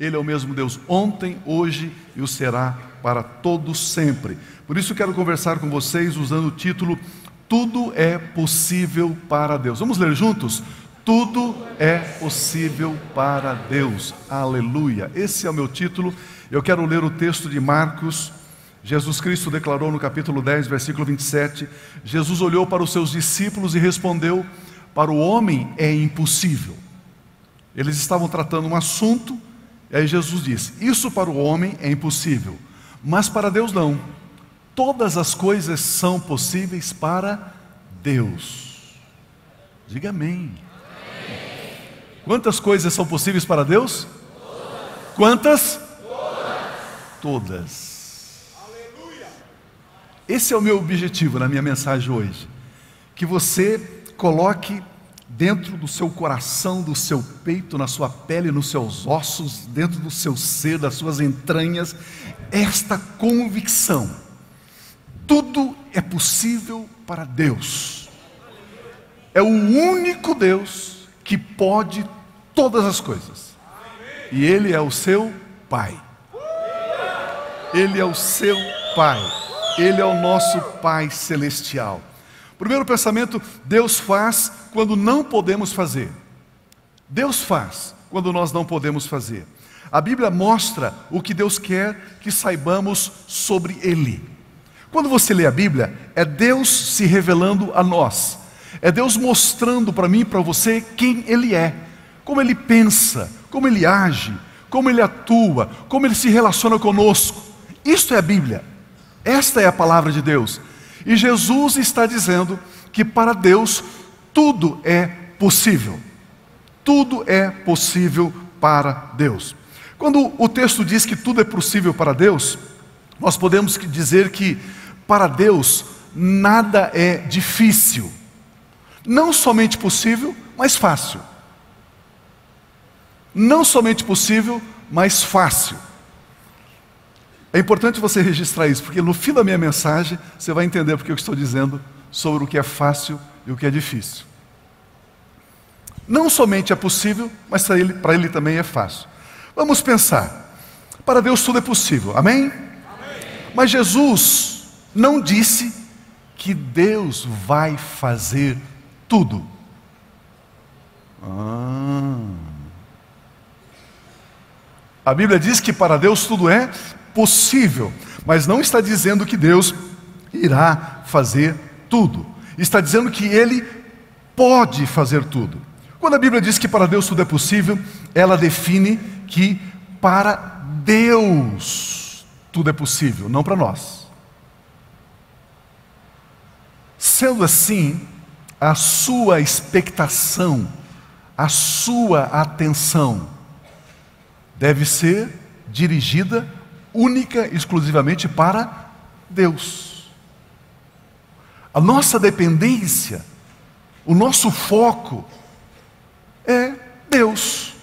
Ele é o mesmo Deus ontem, hoje e o será para todo sempre. Por isso quero conversar com vocês usando o título Tudo é possível para Deus. Vamos ler juntos? Tudo é possível para Deus. Aleluia. Esse é o meu título. Eu quero ler o texto de Marcos. Jesus Cristo declarou no capítulo 10, versículo 27. Jesus olhou para os seus discípulos e respondeu: para o homem é impossível. Eles estavam tratando um assunto, e aí Jesus disse: isso para o homem é impossível, mas para Deus não. Todas as coisas são possíveis para Deus. Diga amém. Quantas coisas são possíveis para Deus? Quantas? Todas. Esse é o meu objetivo na minha mensagem hoje. Que você coloque dentro do seu coração, do seu peito, na sua pele, nos seus ossos, dentro do seu ser, das suas entranhas, esta convicção: tudo é possível para Deus. É o único Deus que pode todas as coisas. E Ele é o seu Pai. Ele é o seu Pai. Ele é o nosso Pai celestial. Primeiro pensamento: Deus faz quando não podemos fazer. Deus faz quando nós não podemos fazer. A Bíblia mostra o que Deus quer que saibamos sobre Ele. Quando você lê a Bíblia, é Deus se revelando a nós. É Deus mostrando para mim e para você quem Ele é, como Ele pensa, como Ele age, como Ele atua, como Ele se relaciona conosco. Isto é a Bíblia. Esta é a palavra de Deus. E Jesus está dizendo que para Deus tudo é possível. Tudo é possível para Deus. Quando o texto diz que tudo é possível para Deus, nós podemos dizer que para Deus nada é difícil. Não somente possível, mas fácil. Não somente possível, mas fácil. É importante você registrar isso, porque no fim da minha mensagem você vai entender porque eu estou dizendo sobre o que é fácil e o que é difícil. Não somente é possível, mas para ele também é fácil. Vamos pensar. Para Deus tudo é possível, amém? Amém. Mas Jesus não disse que Deus vai fazer tudo. A Bíblia diz que para Deus tudo é possível, mas não está dizendo que Deus irá fazer tudo. Está dizendo que Ele pode fazer tudo. Quando a Bíblia diz que para Deus tudo é possível, ela define que para Deus tudo é possível, não para nós. Sendo assim, a sua expectação, a sua atenção deve ser dirigida única e exclusivamente para Deus. A nossa dependência, o nosso foco é Deus.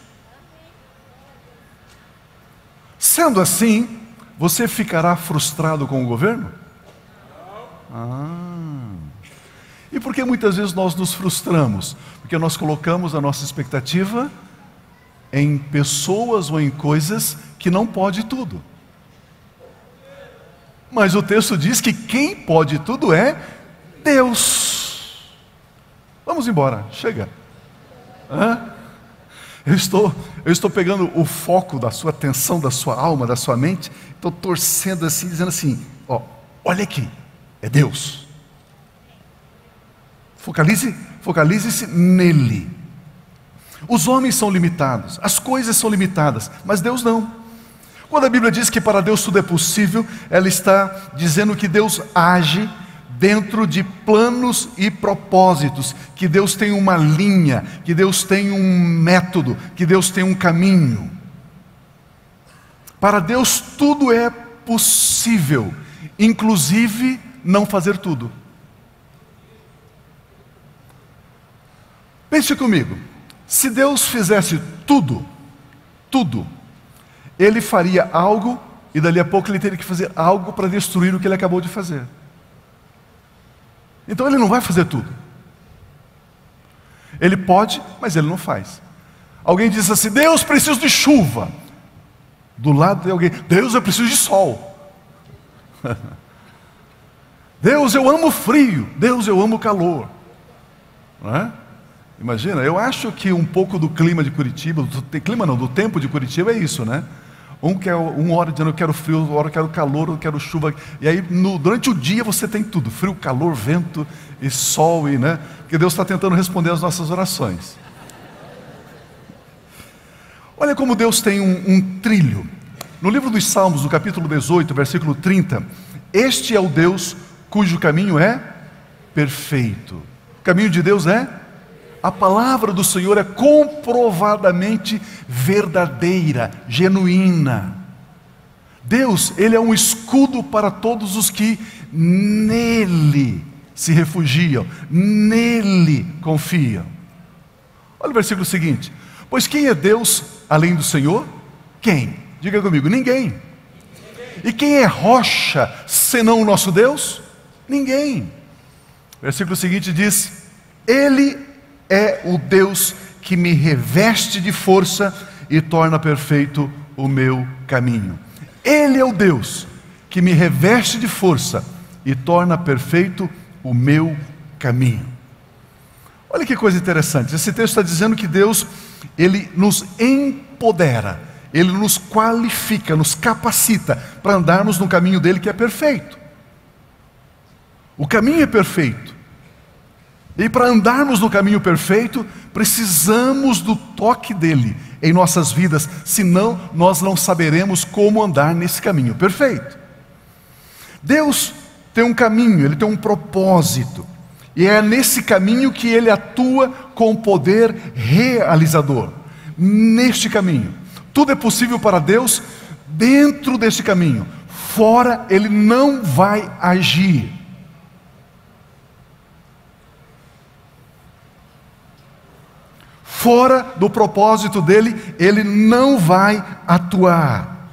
Sendo assim, você ficará frustrado com o governo? E por que muitas vezes nós nos frustramos? Porque nós colocamos a nossa expectativa em pessoas ou em coisas que não pode tudo. Mas o texto diz que quem pode tudo é Deus. Vamos embora, chega. Eu estou pegando o foco da sua atenção, da sua alma, da sua mente, estou torcendo assim, dizendo assim: olha aqui, é Deus. Focalize-se nele. Os homens são limitados, as coisas são limitadas, mas Deus não. Quando a Bíblia diz que para Deus tudo é possível, ela está dizendo que Deus age dentro de planos e propósitos, que Deus tem uma linha, que Deus tem um método, que Deus tem um caminho. Para Deus tudo é possível, inclusive não fazer tudo. Pense comigo, se Deus fizesse tudo, Ele faria algo e dali a pouco Ele teria que fazer algo para destruir o que Ele acabou de fazer. Então Ele não vai fazer tudo. Ele pode, mas Ele não faz. Alguém diz assim: Deus, preciso de chuva. Do lado de alguém: Deus, eu preciso de sol. Deus, eu amo frio. Deus, eu amo calor. Não é? Imagina, eu acho que um pouco do clima de Curitiba, do tempo de Curitiba é isso, né? Uma hora dizendo eu quero frio, outra hora eu quero calor, eu quero chuva. E aí durante o dia você tem tudo: frio, calor, vento e sol, né? Porque Deus está tentando responder às nossas orações. Olha como Deus tem um trilho. No livro dos Salmos, no capítulo 18, versículo 30, este é o Deus cujo caminho é perfeito. O caminho de Deus é? A palavra do Senhor é comprovadamente verdadeira, genuína. Deus, Ele é um escudo para todos os que nele se refugiam, nele confiam. Olha o versículo seguinte: pois quem é Deus além do Senhor? Quem? Diga comigo: ninguém. E quem é rocha senão o nosso Deus? Ninguém. O versículo seguinte diz: Ele é o Deus que me reveste de força e torna perfeito o meu caminho. Ele é o Deus que me reveste de força e torna perfeito o meu caminho. Olha que coisa interessante. Esse texto está dizendo que Deus, Ele nos empodera, Ele nos qualifica, nos capacita para andarmos no caminho dele, que é perfeito. O caminho é perfeito. E para andarmos no caminho perfeito, precisamos do toque dele em nossas vidas, senão nós não saberemos como andar nesse caminho perfeito. Deus tem um caminho, Ele tem um propósito, e é nesse caminho que Ele atua com poder realizador. Neste caminho, tudo é possível para Deus dentro deste caminho, fora Ele não vai agir. Fora do propósito dele, ele não vai atuar.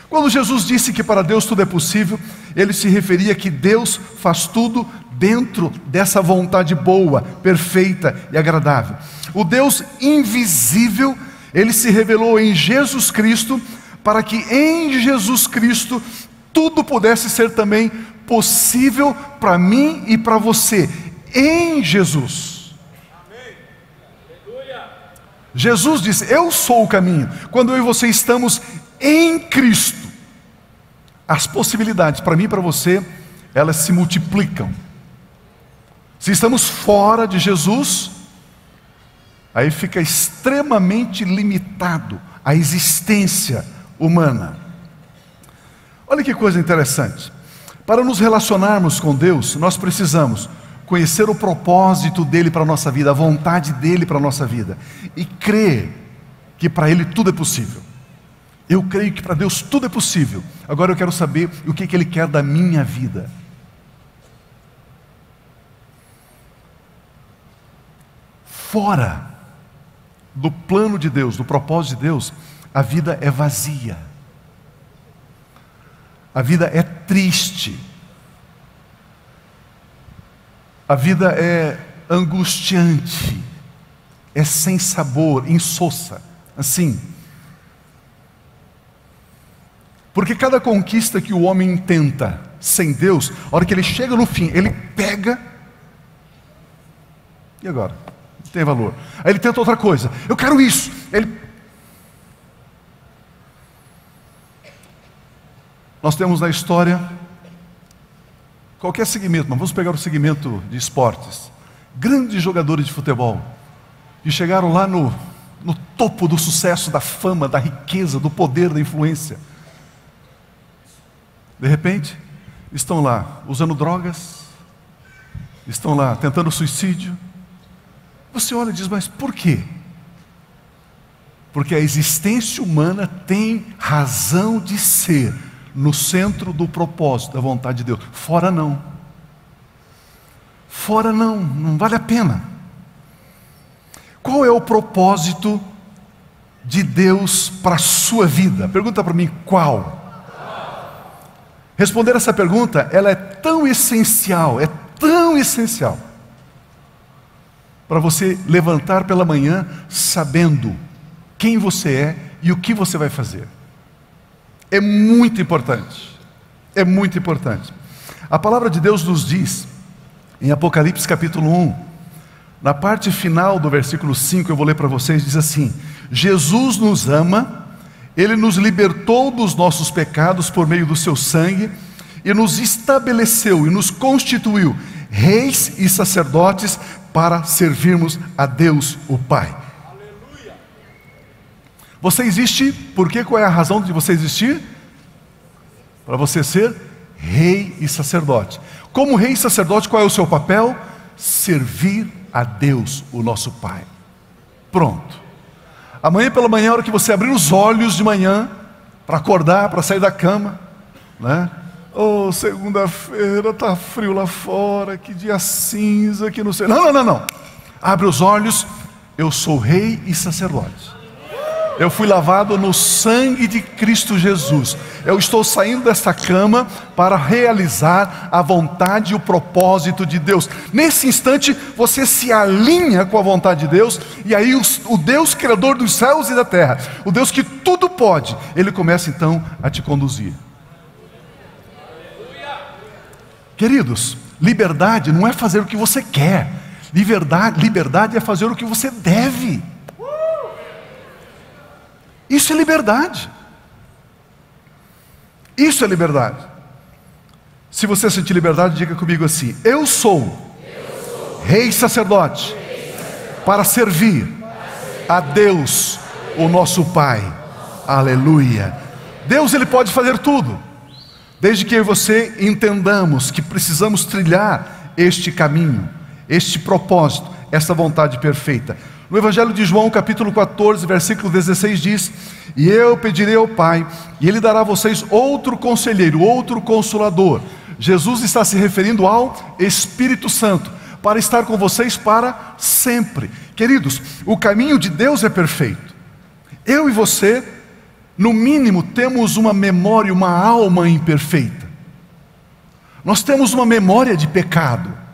Quando Jesus disse que para Deus tudo é possível, ele se referia que Deus faz tudo dentro dessa vontade boa, perfeita e agradável. O Deus invisível, ele se revelou em Jesus Cristo, para que em Jesus Cristo tudo pudesse ser também possível para mim e para você, em Jesus. Jesus disse: eu sou o caminho. Quando eu e você estamos em Cristo, as possibilidades para mim e para você, elas se multiplicam. Se estamos fora de Jesus, aí fica extremamente limitado a existência humana. Olha que coisa interessante. Para nos relacionarmos com Deus, nós precisamos conhecer o propósito dele para a nossa vida, a vontade dele para a nossa vida, e crer que para ele tudo é possível. Eu creio que para Deus tudo é possível. Agora eu quero saber o que ele quer da minha vida. Fora do plano de Deus, do propósito de Deus, a vida é vazia, a vida é triste, a vida é angustiante, é sem sabor, insossa, assim. Porque cada conquista que o homem tenta sem Deus, a hora que ele chega no fim, ele pega, e agora? Não tem valor. Aí ele tenta outra coisa: eu quero isso. Nós temos na história qualquer segmento, mas vamos pegar o segmento de esportes, grandes jogadores de futebol, que chegaram lá no topo do sucesso, da fama, da riqueza, do poder, da influência. De repente, estão lá usando drogas, estão lá tentando suicídio. Você olha e diz: mas por quê? Porque a existência humana tem razão de ser no centro do propósito, da vontade de Deus. Fora não. Fora não, não vale a pena. Qual é o propósito de Deus para a sua vida? Pergunta para mim: qual? Responder essa pergunta, ela é tão essencial, para você levantar pela manhã sabendo quem você é e o que você vai fazer. é muito importante. É muito importante. A palavra de Deus nos diz, em Apocalipse capítulo 1, na parte final do versículo 5, eu vou ler para vocês, diz assim: Jesus nos ama, Ele nos libertou dos nossos pecados por meio do seu sangue, e nos estabeleceu e nos constituiu reis e sacerdotes para servirmos a Deus o Pai. Aleluia. Você existe, por quê? Qual é a razão de você existir? Para você ser rei e sacerdote. Como rei e sacerdote, qual é o seu papel? Servir a Deus, o nosso Pai. Pronto. Amanhã pela manhã, a hora que você abrir os olhos de manhã, para acordar, para sair da cama, né? Oh, segunda-feira, está frio lá fora, que dia cinza, que não sei. Não. Abre os olhos, eu sou rei e sacerdote. Eu fui lavado no sangue de Cristo Jesus. Eu estou saindo desta cama para realizar a vontade e o propósito de Deus. Nesse instante, você se alinha com a vontade de Deus, e aí o Deus Criador dos céus e da terra, o Deus que tudo pode, Ele começa então a te conduzir. Queridos, liberdade não é fazer o que você quer. Liberdade é fazer o que você deve. Isso é liberdade. Isso é liberdade. Se você sentir liberdade, diga comigo assim: eu sou rei e sacerdote para servir a Deus, o nosso Pai. Aleluia. Deus, Ele pode fazer tudo, desde que eu e você entendamos que precisamos trilhar este caminho, este propósito, essa vontade perfeita. No Evangelho de João, capítulo 14, versículo 16 diz: e eu pedirei ao Pai, e Ele dará a vocês outro conselheiro, outro consolador. Jesus está se referindo ao Espírito Santo, para estar com vocês para sempre. Queridos, o caminho de Deus é perfeito. Eu e você, no mínimo, temos uma memória, uma alma imperfeita. Nós temos uma memória de pecado.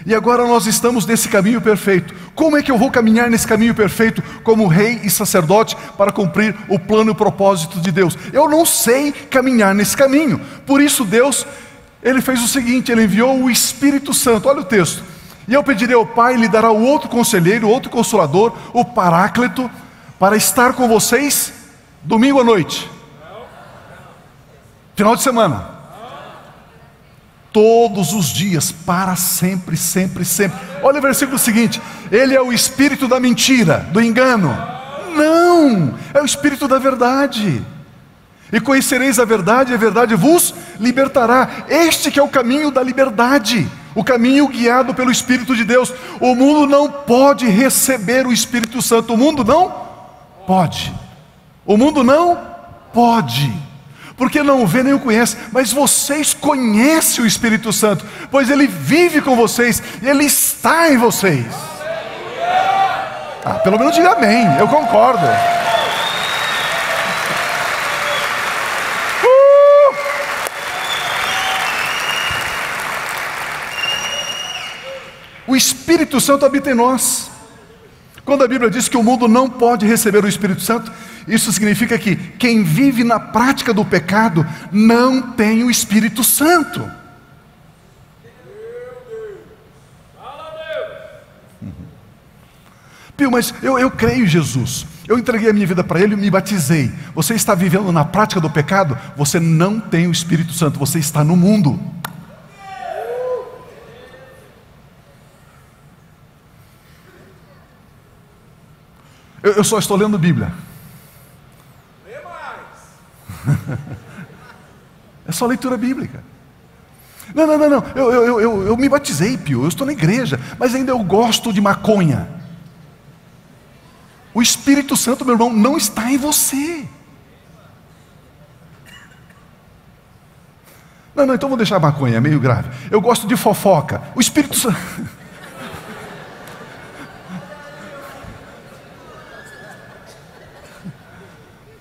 E agora nós estamos nesse caminho perfeito. Como é que eu vou caminhar nesse caminho perfeito como rei e sacerdote para cumprir o plano e o propósito de Deus? Eu não sei caminhar nesse caminho. Por isso Deus, Ele fez o seguinte: Ele enviou o Espírito Santo. Olha o texto: e eu pedirei ao Pai, Ele dará o outro conselheiro, o outro consolador, o Paráclito, para estar com vocês domingo à noite, final de semana, todos os dias, para sempre, sempre, sempre. Olha o versículo seguinte: Ele é o espírito da mentira, do engano. Não, é o espírito da verdade. E conhecereis a verdade, e a verdade vos libertará. Este que é o caminho da liberdade, o caminho guiado pelo Espírito de Deus. O mundo não pode receber o Espírito Santo. O mundo não pode. O mundo não pode, porque não o vê nem o conhece. Mas vocês conhecem o Espírito Santo, pois Ele vive com vocês, e Ele está em vocês. Pelo menos diga amém, eu concordo. O Espírito Santo habita em nós. Quando a Bíblia diz que o mundo não pode receber o Espírito Santo, isso significa que quem vive na prática do pecado não tem o Espírito Santo. Pio, mas eu creio em Jesus, eu entreguei a minha vida para Ele e me batizei. Você está vivendo na prática do pecado? Você não tem o Espírito Santo, você está no mundo. Eu só estou lendo Bíblia. Lê mais. É só leitura bíblica. Não. Eu me batizei, Pio. Eu estou na igreja, mas ainda eu gosto de maconha. O Espírito Santo, meu irmão, não está em você. Não, então vou deixar a maconha, é meio grave. Eu gosto de fofoca. O Espírito Santo...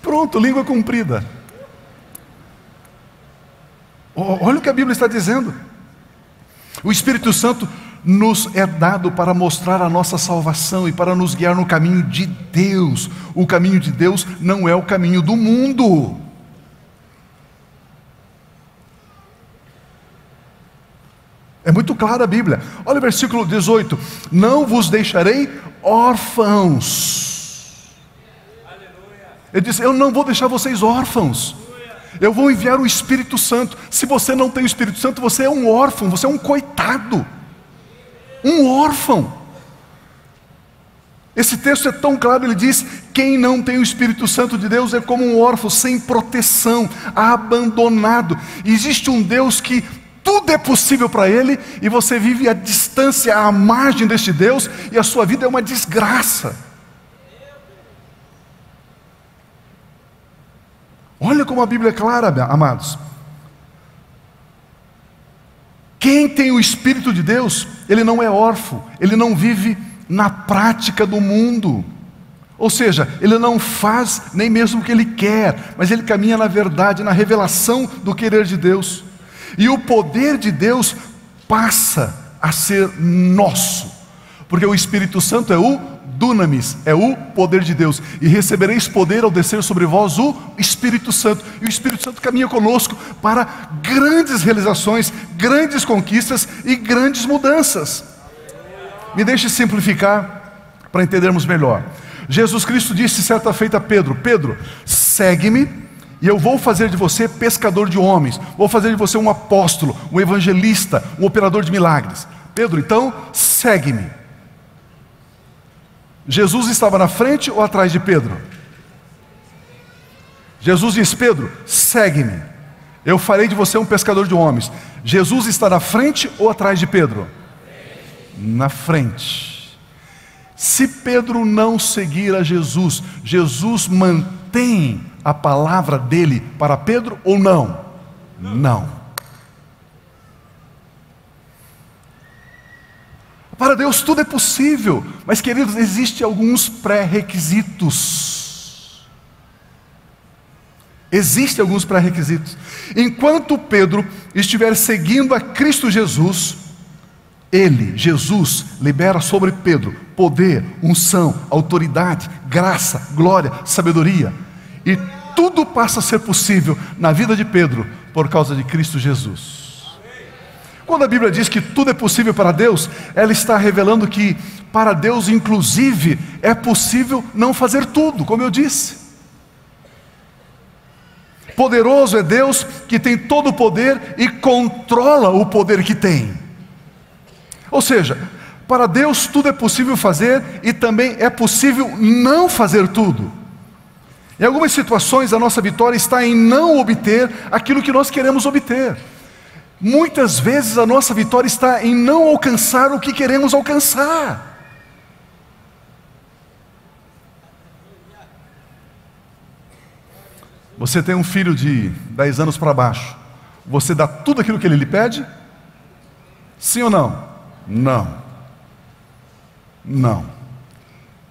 Pronto, língua comprida. Olha o que a Bíblia está dizendo. O Espírito Santo nos é dado para mostrar a nossa salvação e para nos guiar no caminho de Deus. O caminho de Deus não é o caminho do mundo. É muito clara a Bíblia. Olha o versículo 18: não vos deixarei órfãos. Ele diz: eu não vou deixar vocês órfãos. Eu vou enviar o Espírito Santo. Se você não tem o Espírito Santo, você é um órfão, você é um coitado, um órfão. Esse texto é tão claro, ele diz: quem não tem o Espírito Santo de Deus é como um órfão sem proteção, abandonado. Existe um Deus que tudo é possível para Ele, e você vive à distância, à margem deste Deus, e a sua vida é uma desgraça. Olha como a Bíblia é clara, amados. Quem tem o Espírito de Deus, ele não é órfão, ele não vive na prática do mundo. Ou seja, ele não faz nem mesmo o que ele quer, mas ele caminha na verdade, na revelação do querer de Deus. E o poder de Deus passa a ser nosso, porque o Espírito Santo é o dunamis, é o poder de Deus. E recebereis poder ao descer sobre vós o Espírito Santo. E o Espírito Santo caminha conosco para grandes realizações, grandes conquistas e grandes mudanças. Me deixe simplificar para entendermos melhor. Jesus Cristo disse certa feita a Pedro: Pedro, segue-me, e eu vou fazer de você pescador de homens, vou fazer de você um apóstolo, um evangelista, um operador de milagres. Pedro, então, segue-me. Jesus estava na frente ou atrás de Pedro? Jesus disse: Pedro, segue-me, eu farei de você um pescador de homens. Jesus está na frente ou atrás de Pedro? Na frente. Se Pedro não seguir a Jesus, Jesus mantém a palavra dele para Pedro ou não? Não. Para Deus tudo é possível, mas, queridos, existem alguns pré-requisitos. Existem alguns pré-requisitos. Enquanto Pedro estiver seguindo a Cristo Jesus, ele, Jesus, libera sobre Pedro poder, unção, autoridade, graça, glória, sabedoria. E tudo passa a ser possível na vida de Pedro por causa de Cristo Jesus. Quando a Bíblia diz que tudo é possível para Deus, ela está revelando que para Deus, inclusive, é possível não fazer tudo, como eu disse. Poderoso é Deus que tem todo o poder e controla o poder que tem. Ou seja, para Deus tudo é possível fazer e também é possível não fazer tudo. Em algumas situações a nossa vitória está em não obter aquilo que nós queremos obter. Muitas vezes a nossa vitória está em não alcançar o que queremos alcançar. Você tem um filho de 10 anos para baixo, você dá tudo aquilo que ele lhe pede? Sim ou não? Não. Não.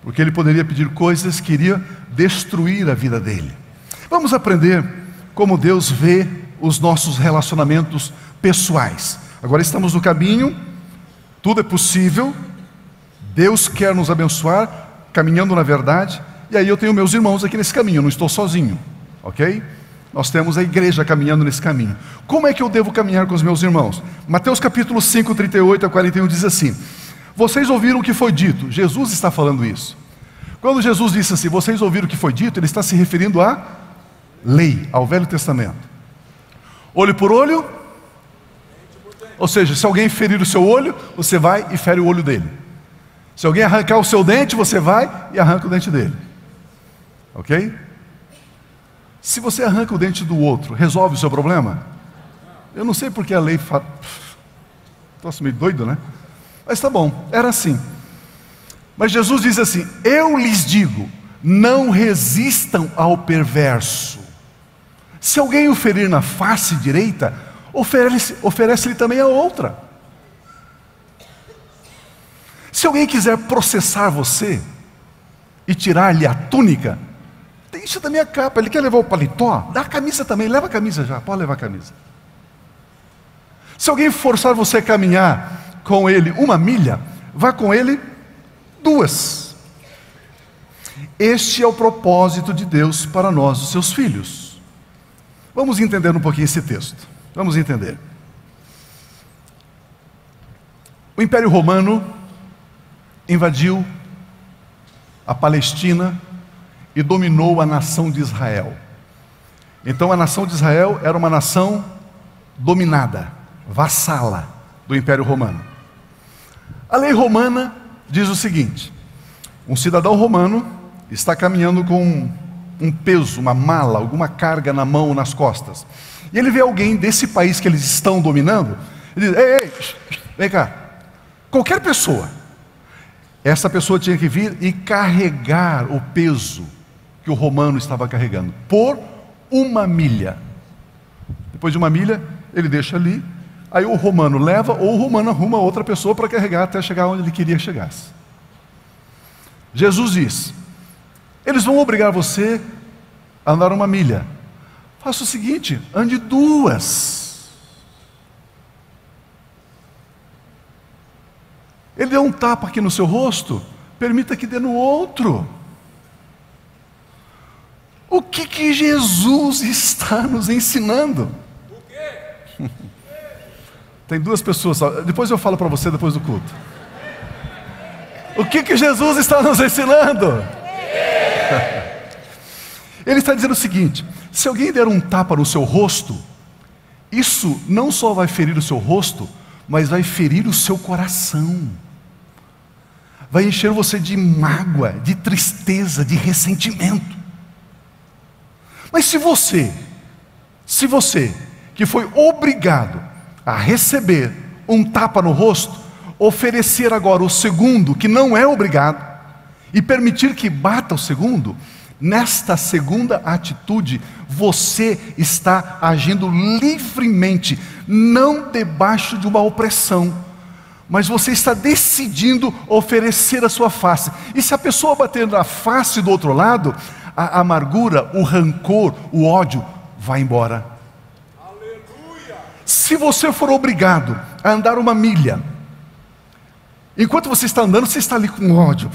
Porque ele poderia pedir coisas que iriam destruir a vida dele. Vamos aprender como Deus vê os nossos relacionamentos pessoais. Agora estamos no caminho, tudo é possível, Deus quer nos abençoar, caminhando na verdade, e aí eu tenho meus irmãos aqui nesse caminho, eu não estou sozinho, ok? Nós temos a igreja caminhando nesse caminho. Como é que eu devo caminhar com os meus irmãos? Mateus capítulo 5, 38 a 41 diz assim: vocês ouviram o que foi dito. Jesus está falando isso. Quando Jesus disse assim, vocês ouviram o que foi dito, ele está se referindo à lei, ao Velho Testamento. Olho por olho, ou seja, se alguém ferir o seu olho, você vai e fere o olho dele. Se alguém arrancar o seu dente, você vai e arranca o dente dele. Ok? Se você arranca o dente do outro, resolve o seu problema? Eu não sei porque a lei fala. Estou meio doido, né? Mas tá bom, era assim. Mas Jesus diz assim: eu lhes digo, não resistam ao perverso. Se alguém o ferir na face direita, oferece-lhe também a outra. Se alguém quiser processar você e tirar-lhe a túnica, deixa da minha capa. Ele quer levar o paletó? Dá a camisa também, leva a camisa já, pode levar a camisa. Se alguém forçar você a caminhar com ele 1 milha, vá com ele 2. Este é o propósito de Deus para nós, os seus filhos. Vamos entender um pouquinho esse texto. Vamos entender. O Império Romano invadiu a Palestina e dominou a nação de Israel. Então a nação de Israel era uma nação dominada, vassala do Império Romano. A lei romana diz o seguinte: um cidadão romano está caminhando com um peso, uma mala, alguma carga na mão ou nas costas, e ele vê alguém desse país que eles estão dominando, ele diz: ei, vem cá. Qualquer pessoa, essa pessoa tinha que vir e carregar o peso que o romano estava carregando, por 1 milha. Depois de 1 milha, ele deixa ali, aí o romano leva, ou o romano arruma outra pessoa para carregar até chegar onde ele queria que chegasse. Jesus diz: eles vão obrigar você a andar 1 milha. Faça o seguinte, ande 2. Ele deu um tapa aqui no seu rosto, permita que dê no outro. O que Jesus está nos ensinando? O quê? Tem 2 pessoas, depois eu falo para você depois do culto. O que Jesus está nos ensinando? Ele está dizendo o seguinte: se alguém der um tapa no seu rosto, isso não só vai ferir o seu rosto, mas vai ferir o seu coração. Vai encher você de mágoa, de tristeza, de ressentimento. Mas se você que foi obrigado a receber um tapa no rosto, oferecer agora o segundo, que não é obrigado, e permitir que bata o segundo, nesta segunda atitude, você está agindo livremente, não debaixo de uma opressão, mas você está decidindo oferecer a sua face. E se a pessoa bater na face do outro lado, a amargura, o rancor, o ódio vai embora. Aleluia! Se você for obrigado a andar 1 milha, enquanto você está andando, você está ali com ódio.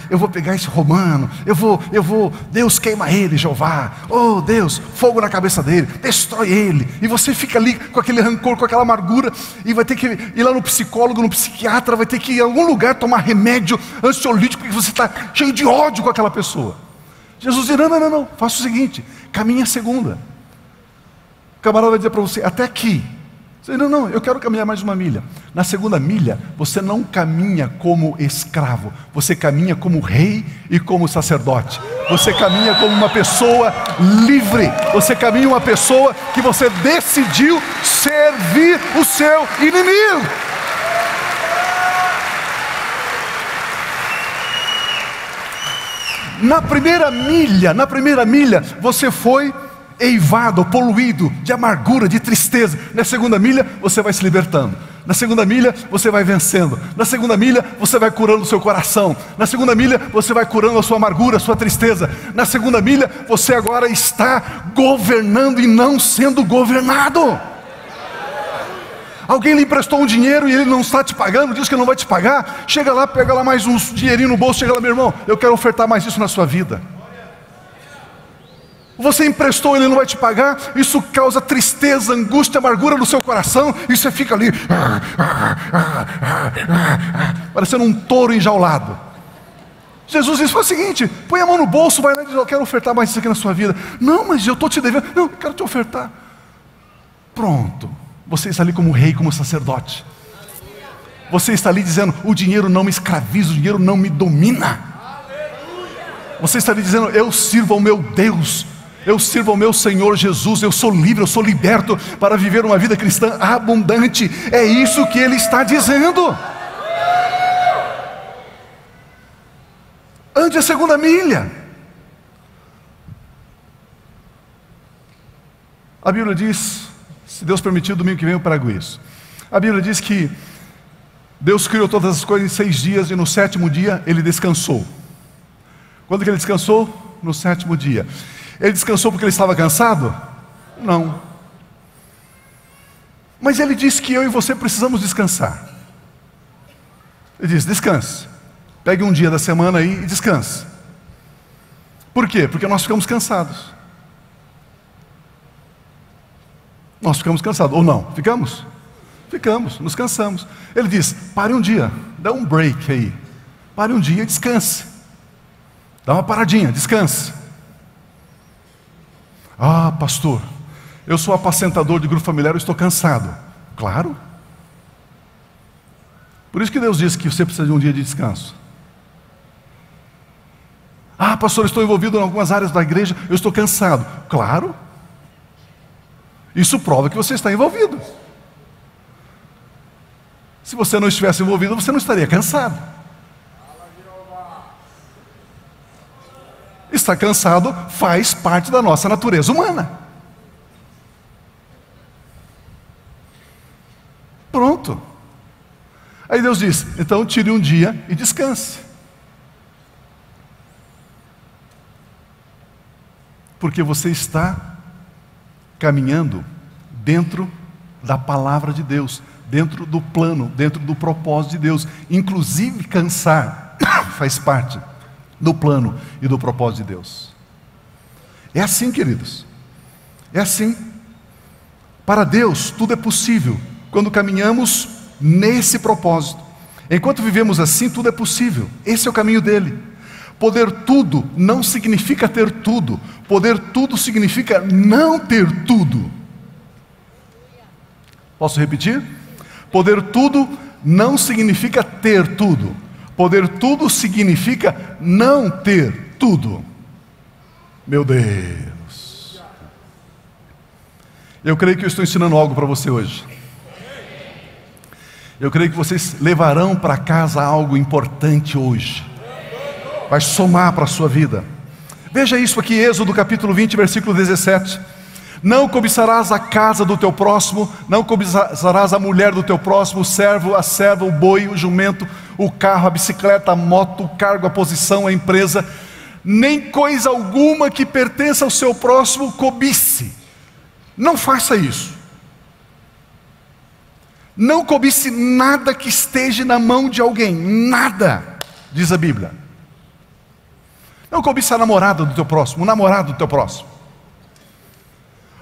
Eu vou pegar esse romano, eu vou, Deus queima ele, Jeová. Oh Deus, fogo na cabeça dele, destrói ele. E você fica ali com aquele rancor, com aquela amargura, e vai ter que ir lá no psicólogo, no psiquiatra, vai ter que ir em algum lugar tomar remédio ansiolítico, porque você está cheio de ódio com aquela pessoa. Jesus diz: não, faça o seguinte, caminha a segunda. O camarada vai dizer para você: até aqui. Você diz: não, eu quero caminhar mais 1 milha. Na 2 milha, você não caminha como escravo, você caminha como rei e como sacerdote. Você caminha como uma pessoa livre. Você caminha uma pessoa que você decidiu servir o seu inimigo. Na primeira milha, você foi eivado, poluído de amargura, de tristeza. Na 2 milha, você vai se libertando. Na 2 milha, você vai vencendo. Na 2 milha, você vai curando o seu coração. Na 2 milha, você vai curando a sua amargura, a sua tristeza. Na 2 milha, você agora está governando e não sendo governado. Alguém lhe emprestou um dinheiro e ele não está te pagando, diz que não vai te pagar. Chega lá, pega lá mais uns dinheirinho no bolso, chega lá: meu irmão, eu quero ofertar mais isso na sua vida. Você emprestou, ele não vai te pagar. Isso causa tristeza, angústia, amargura no seu coração, e você fica ali parecendo um touro enjaulado. Jesus disse: faz o seguinte, põe a mão no bolso, vai lá e diz: eu quero ofertar mais isso aqui na sua vida. Não, mas eu estou te devendo. Não, eu quero te ofertar. Pronto, você está ali como rei, como sacerdote. Você está ali dizendo: o dinheiro não me escraviza, o dinheiro não me domina. Você está ali dizendo: eu sirvo ao meu Deus, eu sirvo ao meu Senhor Jesus, eu sou livre, eu sou liberto para viver uma vida cristã abundante. É isso que Ele está dizendo. Ande a 2 milha. A Bíblia diz, se Deus permitir, domingo que vem eu prego isso. A Bíblia diz que Deus criou todas as coisas em 6 dias e no 7º dia Ele descansou. Quando que Ele descansou? No 7º dia. Ele descansou porque Ele estava cansado? Não. Mas ele diz que eu e você precisamos descansar. Ele diz: descanse. Pegue um dia da semana aí e descanse. Por quê? Porque nós ficamos cansados. Nós ficamos cansados, ou não? Ficamos? Ficamos, nos cansamos. Ele diz: pare um dia, dá um break aí. Pare um dia e descanse. Dá uma paradinha, descanse. Ah, pastor, eu sou apacentador de grupo familiar, eu estou cansado. Claro. Por isso que Deus disse que você precisa de um dia de descanso. Ah, pastor, eu estou envolvido em algumas áreas da igreja, eu estou cansado. Claro. Isso prova que você está envolvido. Se você não estivesse envolvido, você não estaria cansado. Estar cansado faz parte da nossa natureza humana. Pronto. Aí Deus diz: então tire um dia e descanse. Porque você está caminhando dentro da palavra de Deus, dentro do plano, dentro do propósito de Deus. Inclusive cansar faz parte do plano e do propósito de Deus. É assim, queridos. É assim. Para Deus tudo é possível quando caminhamos nesse propósito. Enquanto vivemos assim, tudo é possível. Esse é o caminho dele. Poder tudo não significa ter tudo. Poder tudo significa não ter tudo. Posso repetir? Poder tudo não significa ter tudo. Poder tudo significa não ter tudo. Meu Deus. Eu creio que eu estou ensinando algo para você hoje. Eu creio que vocês levarão para casa algo importante hoje. Vai somar para a sua vida. Veja isso aqui, Êxodo capítulo 20, versículo 17. Não cobiçarás a casa do teu próximo, não cobiçarás a mulher do teu próximo, o servo, a serva, o boi, o jumento, o carro, a bicicleta, a moto, o cargo, a posição, a empresa, nem coisa alguma que pertença ao seu próximo cobice. Não faça isso. Não cobice nada que esteja na mão de alguém, nada, diz a Bíblia. Não cobiça a namorada do teu próximo, o namorado do teu próximo.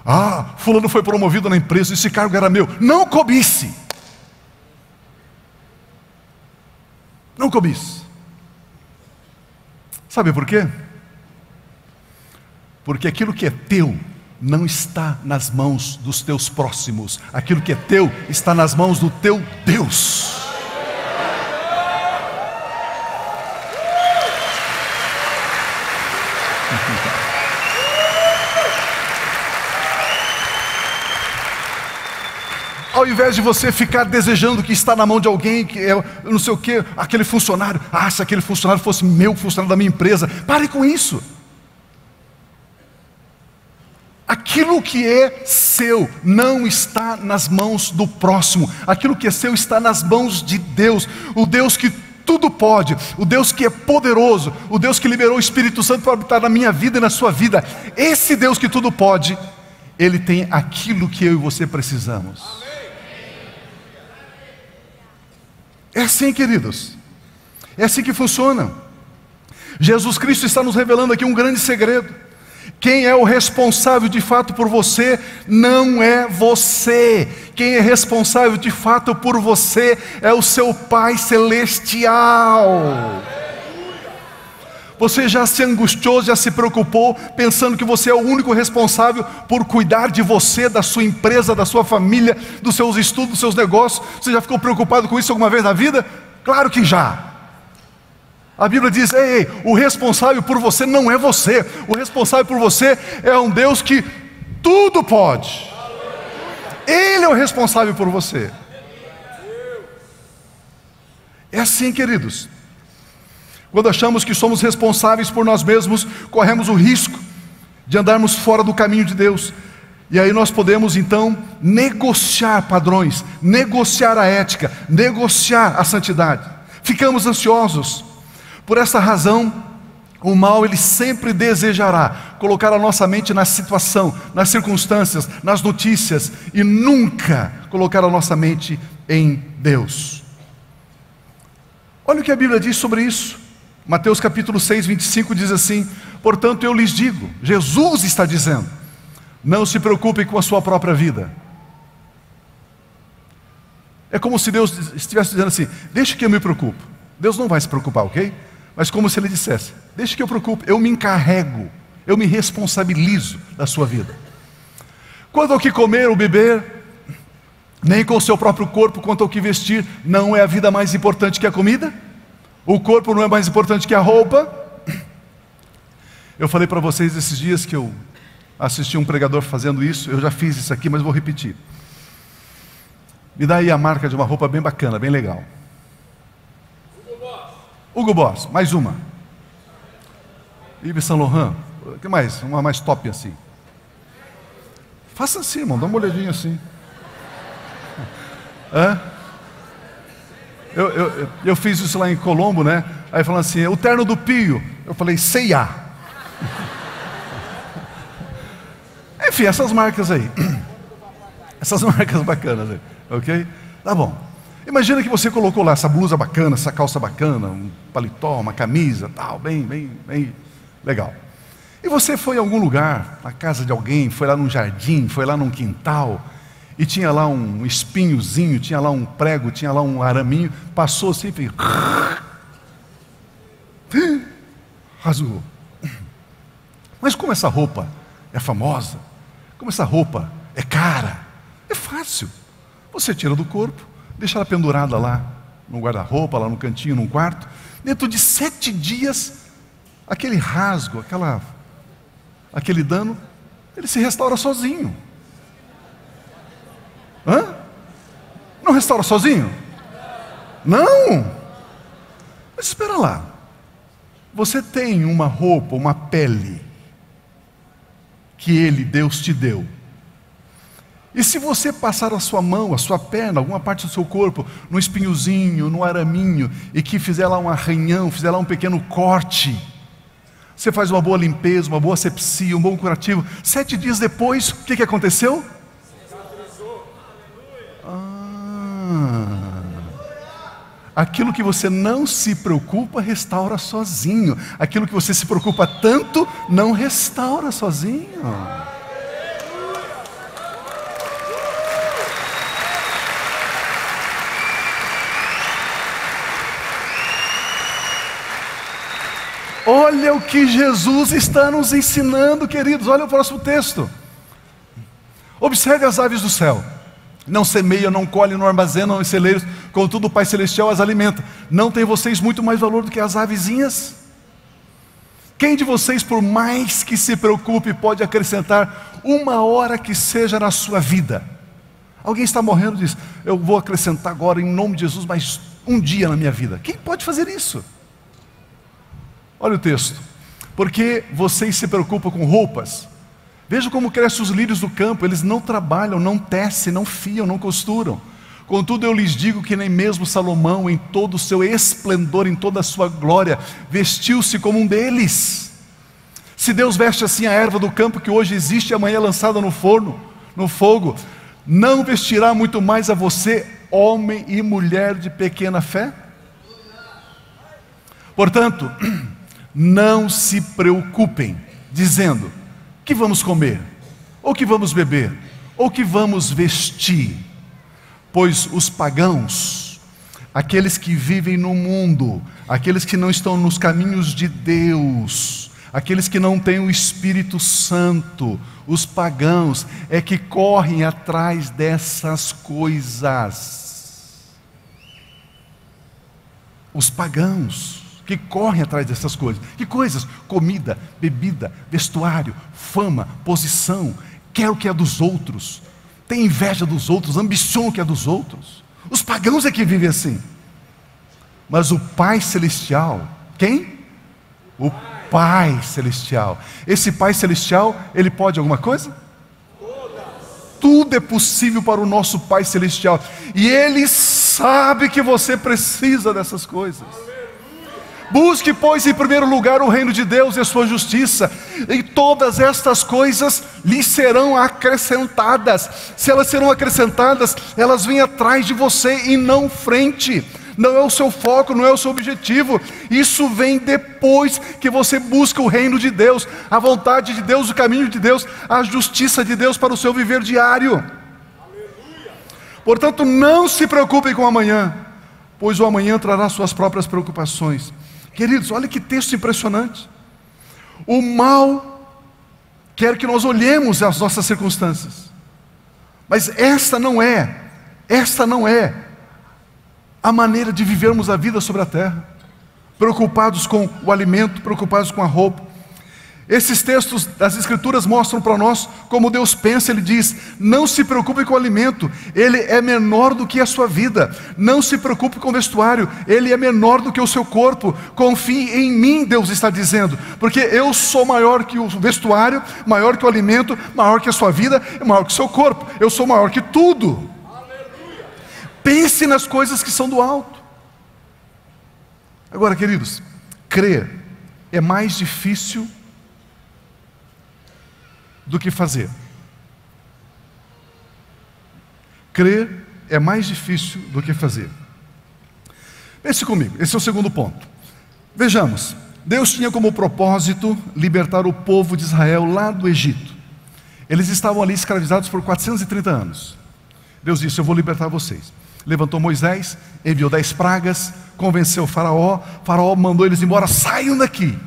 Ah, fulano foi promovido na empresa, esse cargo era meu. Não cobice. Não cobice. Sabe por quê? Porque aquilo que é teu não está nas mãos dos teus próximos. Aquilo que é teu está nas mãos do teu Deus. Ao invés de você ficar desejando que está na mão de alguém, que é não sei o que, aquele funcionário, se aquele funcionário fosse meu funcionário da minha empresa, pare com isso. Aquilo que é seu não está nas mãos do próximo. Aquilo que é seu está nas mãos de Deus. O Deus que tudo pode, o Deus que é poderoso, o Deus que liberou o Espírito Santo para habitar na minha vida e na sua vida. Esse Deus que tudo pode, Ele tem aquilo que eu e você precisamos. É assim, queridos. É assim que funciona. Jesus Cristo está nos revelando aqui um grande segredo. Quem é o responsável de fato por você não é você. Quem é responsável de fato por você é o seu Pai Celestial. Você já se angustiou, já se preocupou, pensando que você é o único responsável por cuidar de você, da sua empresa, da sua família, dos seus estudos, dos seus negócios? Você já ficou preocupado com isso alguma vez na vida? Claro que já. A Bíblia diz: ei, o responsável por você não é você. O responsável por você é um Deus que tudo pode. Ele é o responsável por você. É assim, queridos. Quando achamos que somos responsáveis por nós mesmos, corremos o risco de andarmos fora do caminho de Deus. E aí nós podemos então negociar padrões, negociar a ética, negociar a santidade. Ficamos ansiosos. Por essa razão, O mal, ele sempre desejará colocar a nossa mente na situação, nas circunstâncias, nas notícias, e nunca colocar a nossa mente em Deus. Olha o que a Bíblia diz sobre isso. Mateus capítulo 6, 25 diz assim: portanto eu lhes digo, Jesus está dizendo, não se preocupem com a sua própria vida. É como se Deus estivesse dizendo assim: deixa que eu me preocupo. Deus não vai se preocupar, ok? Mas como se Ele dissesse: deixa que eu preocupo, eu me encarrego, eu me responsabilizo da sua vida. Quanto ao que comer ou beber, nem com o seu próprio corpo quanto ao que vestir, não é a vida mais importante que a comida? O corpo não é mais importante que a roupa? Eu falei para vocês esses dias que eu assisti um pregador fazendo isso. Eu já fiz isso aqui, mas vou repetir. Me dá aí a marca de uma roupa bem bacana, bem legal. Hugo Boss, mais uma. Yves Saint Laurent, o que mais? Uma mais top assim. Faça assim, irmão, dá uma olhadinha assim. Hã? Eu fiz isso lá em Colombo, né? Aí falando assim: o terno do Pio. Eu falei: C&A. Enfim, essas marcas aí. Essas marcas bacanas aí, ok? Tá bom. Imagina que você colocou lá essa blusa bacana, essa calça bacana, um paletó, uma camisa, tal, bem legal. E você foi a algum lugar, na casa de alguém, foi lá num jardim, foi lá num quintal, e tinha lá um espinhozinho, tinha lá um prego, tinha lá um araminho, passou assim e fez... rasgou. Mas como essa roupa é famosa, como essa roupa é cara, é fácil. Você tira do corpo, deixa ela pendurada lá no guarda-roupa, lá no cantinho, num quarto. Dentro de 7 dias, aquele rasgo, aquele dano, ele se restaura sozinho. Hã? Não restaura sozinho? Não! Mas espera lá. Você tem uma roupa, uma pele, que Deus te deu. E se você passar a sua mão, a sua perna, alguma parte do seu corpo, no espinhozinho, no araminho, e que fizer lá um arranhão, fizer lá um pequeno corte, você faz uma boa limpeza, uma boa asepsia, um bom curativo, 7 dias depois, o que aconteceu? Aquilo que você não se preocupa, restaura sozinho. Aquilo que você se preocupa tanto, não restaura sozinho. Olha o que Jesus está nos ensinando, queridos. Olha o próximo texto. Observe as aves do céu. Não semeiam, não colhem, não armazenam em celeiros, contudo o Pai Celestial as alimenta. Não tem vocês muito mais valor do que as avezinhas? Quem de vocês, por mais que se preocupe, pode acrescentar 1 hora que seja na sua vida? Alguém está morrendo e diz: eu vou acrescentar agora, em nome de Jesus, mais 1 dia na minha vida. Quem pode fazer isso? Olha o texto. Porque vocês se preocupam com roupas. Veja como crescem os lírios do campo. Eles não trabalham, não tecem, não fiam, não costuram. Contudo eu lhes digo que nem mesmo Salomão, em todo o seu esplendor, em toda a sua glória, vestiu-se como um deles. Se Deus veste assim a erva do campo, que hoje existe e amanhã é lançada no forno, no fogo, não vestirá muito mais a você, homem e mulher de pequena fé? Portanto, não se preocupem, dizendo: que vamos comer, ou que vamos beber, ou que vamos vestir? Pois os pagãos, aqueles que vivem no mundo, aqueles que não estão nos caminhos de Deus, aqueles que não têm o Espírito Santo, os pagãos é que correm atrás dessas coisas. Os pagãos que correm atrás dessas coisas. Que coisas? Comida, bebida, vestuário, fama, posição. Quer o que é dos outros, tem inveja dos outros, ambiciona o que é dos outros. Os pagãos é que vivem assim. Mas o Pai Celestial, quem? O Pai Celestial. Esse Pai Celestial, Ele pode alguma coisa? Tudo é possível para o nosso Pai Celestial. E Ele sabe que você precisa dessas coisas. Busque, pois, em primeiro lugar o reino de Deus e a sua justiça, e todas estas coisas lhe serão acrescentadas. Se elas serão acrescentadas, elas vêm atrás de você e não frente. Não é o seu foco, não é o seu objetivo. Isso vem depois que você busca o reino de Deus, a vontade de Deus, o caminho de Deus, a justiça de Deus para o seu viver diário. Portanto, não se preocupem com o amanhã, pois o amanhã trará suas próprias preocupações. Queridos, olha que texto impressionante. O mal quer que nós olhemos as nossas circunstâncias, mas esta não é a maneira de vivermos a vida sobre a terra, preocupados com o alimento, preocupados com a roupa. Esses textos das Escrituras mostram para nós como Deus pensa. Ele diz: não se preocupe com o alimento, ele é menor do que a sua vida. Não se preocupe com o vestuário, ele é menor do que o seu corpo. Confie em mim, Deus está dizendo, porque eu sou maior que o vestuário, maior que o alimento, maior que a sua vida, maior que o seu corpo. Eu sou maior que tudo. Aleluia. Pense nas coisas que são do alto. Agora, queridos, crer é mais difícil do que fazer. Crer é mais difícil do que fazer. Pense comigo, esse é o segundo ponto. Vejamos, Deus tinha como propósito libertar o povo de Israel lá do Egito. Eles estavam ali escravizados por 430 anos. Deus disse: eu vou libertar vocês. Levantou Moisés, enviou 10 pragas, convenceu o Faraó. Faraó mandou eles embora: saiam daqui.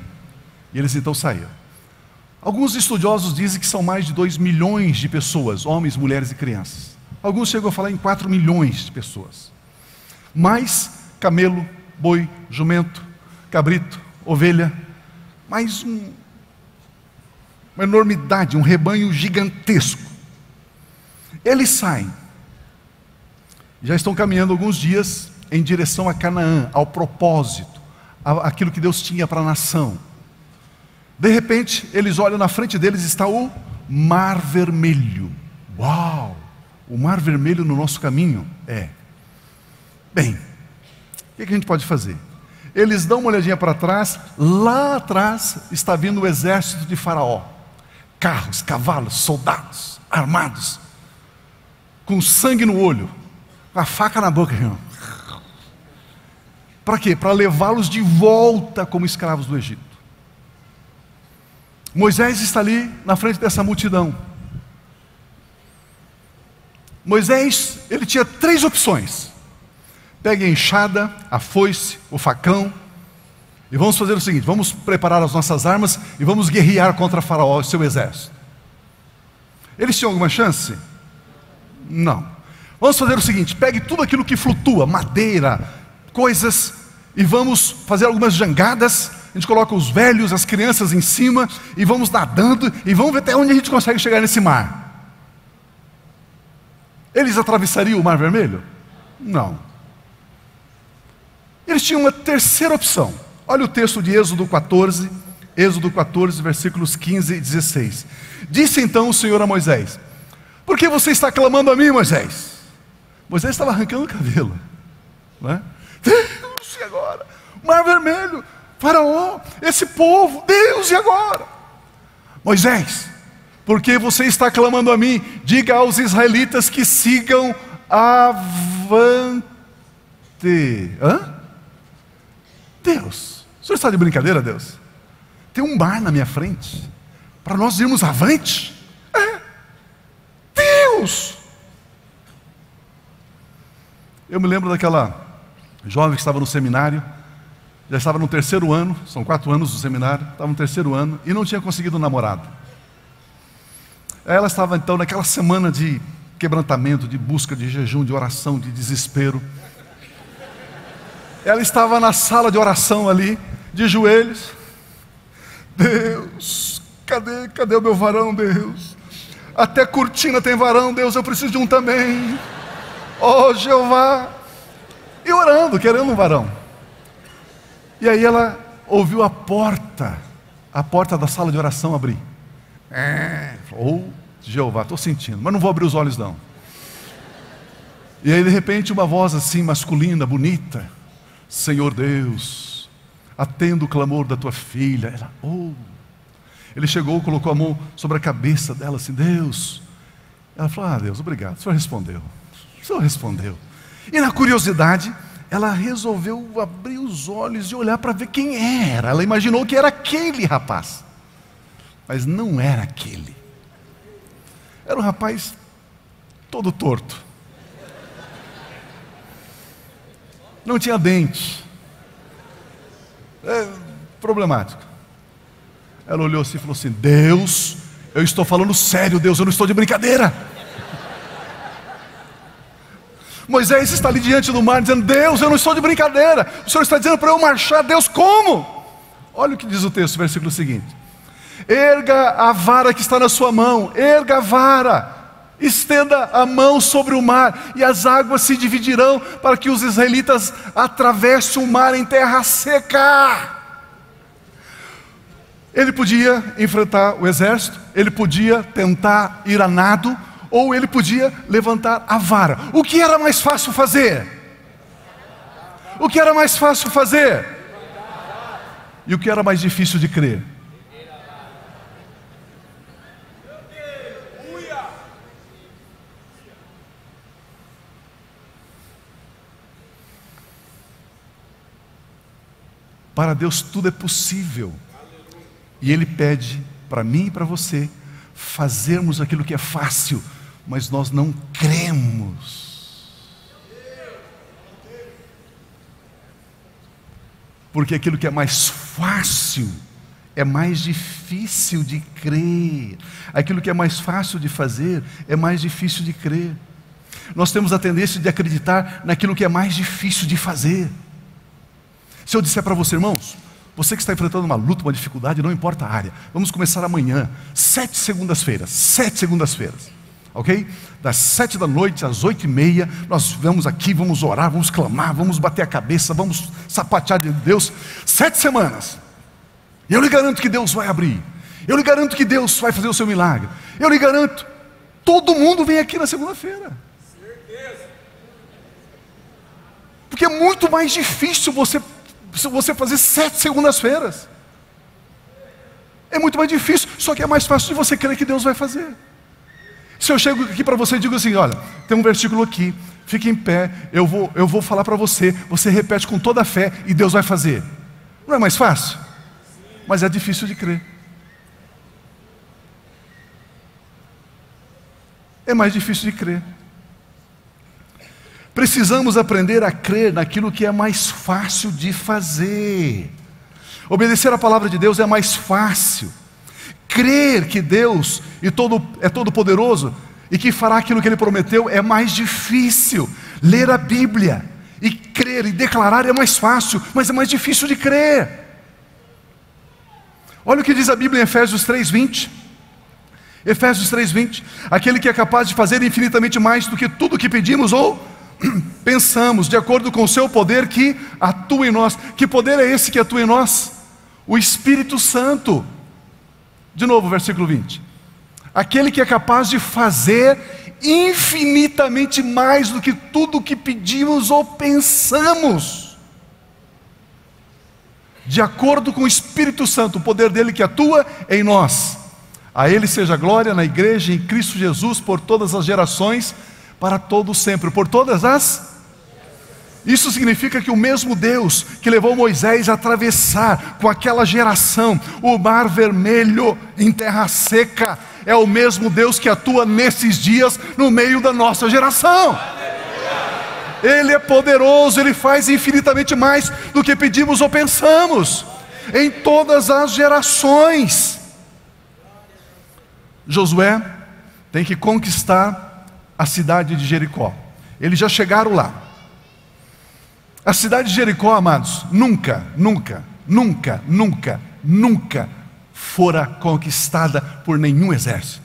E eles então saíram. Alguns estudiosos dizem que são mais de 2 milhões de pessoas, homens, mulheres e crianças. Alguns chegam a falar em 4 milhões de pessoas. Mais camelo, boi, jumento, cabrito, ovelha, mais uma enormidade, um rebanho gigantesco. Eles saem. Já estão caminhando alguns dias em direção a Canaã, ao propósito, aquilo que Deus tinha para a nação. De repente, eles olham, na frente deles está o Mar Vermelho. Uau! O Mar Vermelho no nosso caminho? Bem, o que a gente pode fazer? Eles dão uma olhadinha para trás. Lá atrás está vindo o exército de Faraó. Carros, cavalos, soldados, armados, com sangue no olho, com a faca na boca. Para quê? Para levá-los de volta como escravos do Egito. Moisés está ali na frente dessa multidão. Moisés, ele tinha 3 opções: pegue a enxada, a foice, o facão, e vamos fazer o seguinte: vamos preparar as nossas armas e vamos guerrear contra Faraó e seu exército. Eles tinham alguma chance? Não. Vamos fazer o seguinte: pegue tudo aquilo que flutua, madeira, coisas, e vamos fazer algumas jangadas. A gente coloca os velhos, as crianças em cima, e vamos nadando, e vamos ver até onde a gente consegue chegar nesse mar. Eles atravessariam o Mar Vermelho? Não. Eles tinham uma terceira opção. Olha o texto de Êxodo 14, versículos 15 e 16. Disse então o Senhor a Moisés: por que você está clamando a mim, Moisés? Moisés estava arrancando o cabelo, não é? Deus, e agora? Mar Vermelho, Faraó, esse povo, Deus, e agora? Moisés, porque você está clamando a mim? Diga aos israelitas que sigam avante. Deus, o senhor está de brincadeira, Deus? Tem um mar na minha frente para nós irmos avante? Deus! Eu me lembro daquela jovem que estava no seminário. Já estava no 3º ano, são 4 anos do seminário, estava no 3º ano e não tinha conseguido um namorado. Ela estava então naquela semana de quebrantamento, de busca, de jejum, de oração, de desespero. Ela estava na sala de oração ali, de joelhos. Deus, cadê o meu varão, Deus? Até cortina tem varão, Deus, eu preciso de um também. Oh, Jeová. E orando, querendo um varão. E aí ela ouviu a porta da sala de oração abrir. Jeová, estou sentindo, mas não vou abrir os olhos não. E aí de repente uma voz assim masculina, bonita: Senhor Deus, atendo o clamor da tua filha. Ela, oh. Ele chegou, colocou a mão sobre a cabeça dela, assim, Deus. Ela falou, ah, Deus, obrigado, o Senhor respondeu. O Senhor respondeu. E na curiosidade, ela resolveu abrir os olhos e olhar para ver quem era. Ela imaginou que era aquele rapaz, mas não era aquele. Era um rapaz todo torto, não tinha dente, problemático. Ela olhou assim e falou assim, Deus, eu estou falando sério, Deus, eu não estou de brincadeira. Moisés está ali diante do mar dizendo, Deus, eu não estou de brincadeira, o Senhor está dizendo para eu marchar. Deus, como? Olha o que diz o texto, versículo seguinte: erga a vara que está na sua mão, erga a vara, estenda a mão sobre o mar, e as águas se dividirão, para que os israelitas atravessem o mar em terra seca. Ele podia enfrentar o exército, ele podia tentar ir a nado, ou ele podia levantar a vara. O que era mais fácil fazer? O que era mais fácil fazer? E o que era mais difícil de crer? Para Deus tudo é possível. E Ele pede para mim e para você fazermos aquilo que é fácil, mas nós não cremos. Porque aquilo que é mais fácil é mais difícil de crer. Aquilo que é mais fácil de fazer é mais difícil de crer. Nós temos a tendência de acreditar naquilo que é mais difícil de fazer. Se eu disser para você, irmãos, você que está enfrentando uma luta, uma dificuldade, não importa a área, vamos começar amanhã, 7 segundas-feiras, ok? Das 7 da noite às 8h30, nós vamos aqui, vamos orar, vamos clamar, vamos bater a cabeça, vamos sapatear de Deus, 7 semanas, e eu lhe garanto que Deus vai abrir, eu lhe garanto que Deus vai fazer o seu milagre, eu lhe garanto, todo mundo vem aqui na segunda-feira, porque é muito mais difícil você fazer 7 segundas-feiras, é muito mais difícil, só que é mais fácil de você crer que Deus vai fazer. Se eu chego aqui para você e digo assim, olha, tem um versículo aqui, fique em pé, eu vou falar para você, você repete com toda a fé e Deus vai fazer. Não é mais fácil? Mas é difícil de crer. É mais difícil de crer. Precisamos aprender a crer naquilo que é mais fácil de fazer. Obedecer a palavra de Deus é mais fácil. Crer que Deus é todo poderoso e que fará aquilo que Ele prometeu é mais difícil. Ler a Bíblia e crer e declarar é mais fácil, mas é mais difícil de crer. Olha o que diz a Bíblia em Efésios 3:20. Efésios 3:20. Aquele que é capaz de fazer infinitamente mais do que tudo que pedimos ou pensamos, de acordo com o seu poder que atua em nós. Que poder é esse que atua em nós? O Espírito Santo. De novo, versículo 20. Aquele que é capaz de fazer infinitamente mais do que tudo que pedimos ou pensamos, de acordo com o Espírito Santo, o poder dele que atua em nós. A Ele seja glória na igreja em Cristo Jesus por todas as gerações, para todos sempre, por todas as... Isso significa que o mesmo Deus que levou Moisés a atravessar com aquela geração o mar vermelho em terra seca, é o mesmo Deus que atua nesses dias no meio da nossa geração. Ele é poderoso, Ele faz infinitamente mais do que pedimos ou pensamos, em todas as gerações. Josué tem que conquistar a cidade de Jericó. Eles já chegaram lá. A cidade de Jericó, amados, nunca fora conquistada por nenhum exército.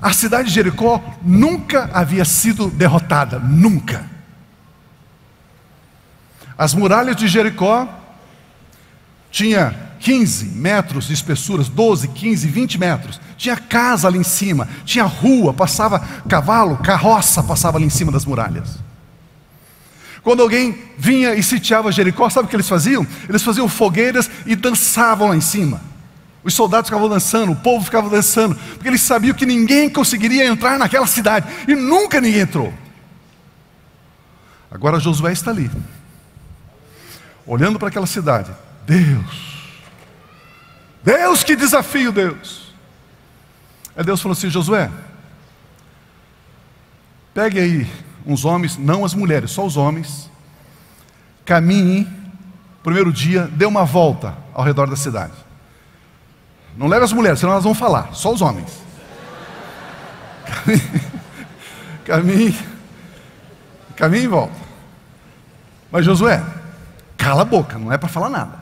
A cidade de Jericó nunca havia sido derrotada, nunca. As muralhas de Jericó tinha 15 metros de espessuras, 12, 15, 20 metros. Tinha casa ali em cima, tinha rua, passava cavalo, carroça passava ali em cima das muralhas. Quando alguém vinha e sitiava Jericó, sabe o que eles faziam? Eles faziam fogueiras e dançavam lá em cima. Os soldados ficavam dançando, o povo ficava dançando, porque eles sabiam que ninguém conseguiria entrar naquela cidade, e nunca ninguém entrou. Agora Josué está ali, olhando para aquela cidade. Deus, que desafio, Deus. Aí Deus falou assim: Josué, pegue aí uns homens, não as mulheres, só os homens, caminhe, primeiro dia, dê uma volta ao redor da cidade. Não leve as mulheres, senão elas vão falar, só os homens. Caminhe em volta. Mas Josué, cala a boca, não é para falar nada.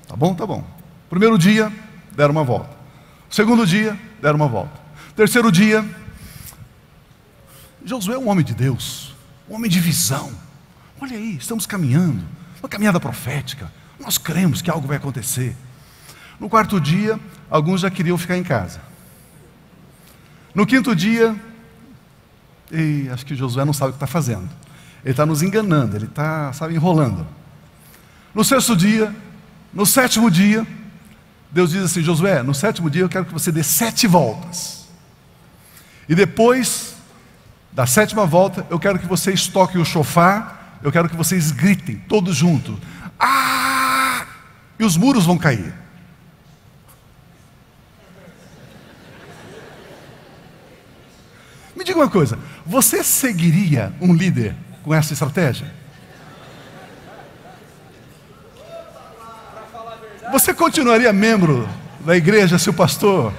Tá bom? Tá bom. Primeiro dia, deram uma volta. Segundo dia, deram uma volta. Terceiro dia, Josué é um homem de Deus, um homem de visão. Olha aí, estamos caminhando, uma caminhada profética. Nós cremos que algo vai acontecer. No quarto dia, alguns já queriam ficar em casa. No quinto dia, acho que Josué não sabe o que está fazendo. Ele está nos enganando, ele está, enrolando. No sexto dia, no sétimo dia, Deus diz assim: Josué, no sétimo dia eu quero que você dê 7 voltas. E depois da sétima volta, eu quero que vocês toquem o chofar, eu quero que vocês gritem, todos juntos. Ah! E os muros vão cair. Me diga uma coisa, você seguiria um líder com essa estratégia? Você continuaria membro da igreja se o pastor...